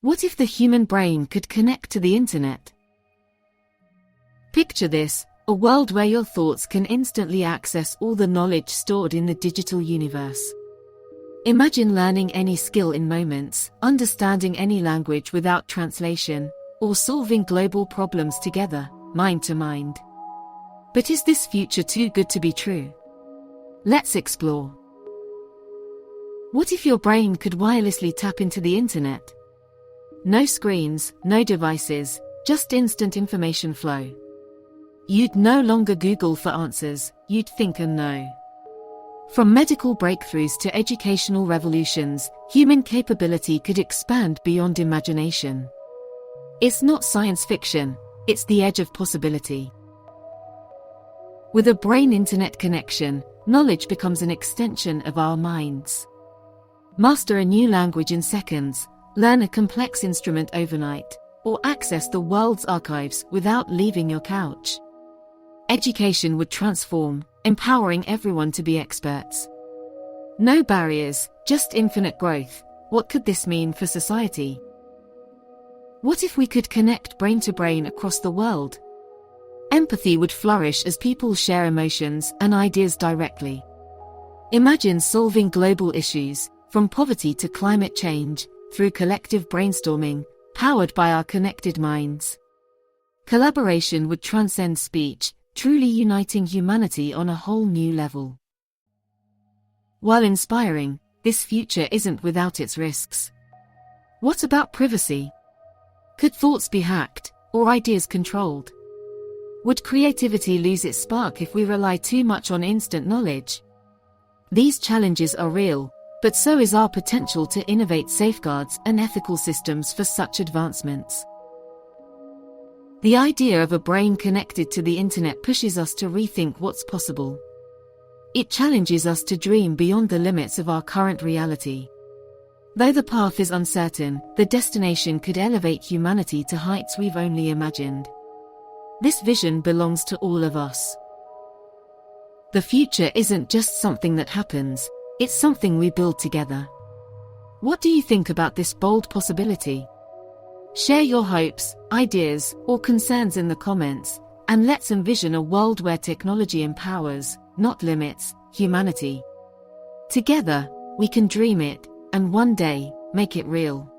What if the human brain could connect to the internet? Picture this, a world where your thoughts can instantly access all the knowledge stored in the digital universe. Imagine learning any skill in moments, understanding any language without translation, or solving global problems together, mind to mind. But is this future too good to be true? Let's explore. What if your brain could wirelessly tap into the internet? No screens, no devices, just instant information flow. You'd no longer Google for answers, you'd think and know. From medical breakthroughs to educational revolutions, human capability could expand beyond imagination. It's not science fiction, it's the edge of possibility. With a brain-internet connection, knowledge becomes an extension of our minds. Master a new language in seconds, learn a complex instrument overnight, or access the world's archives without leaving your couch. Education would transform, empowering everyone to be experts. No barriers, just infinite growth. What could this mean for society? What if we could connect brain to brain across the world? Empathy would flourish as people share emotions and ideas directly. Imagine solving global issues, from poverty to climate change, through collective brainstorming, powered by our connected minds. Collaboration would transcend speech, truly uniting humanity on a whole new level. While inspiring, this future isn't without its risks. What about privacy? Could thoughts be hacked, or ideas controlled? Would creativity lose its spark if we rely too much on instant knowledge? These challenges are real, but so is our potential to innovate safeguards and ethical systems for such advancements. The idea of a brain connected to the internet pushes us to rethink what's possible. It challenges us to dream beyond the limits of our current reality. Though the path is uncertain, the destination could elevate humanity to heights we've only imagined. This vision belongs to all of us. The future isn't just something that happens, it's something we build together. What do you think about this bold possibility? Share your hopes, ideas, or concerns in the comments, and let's envision a world where technology empowers, not limits, humanity. Together, we can dream it, and one day, make it real.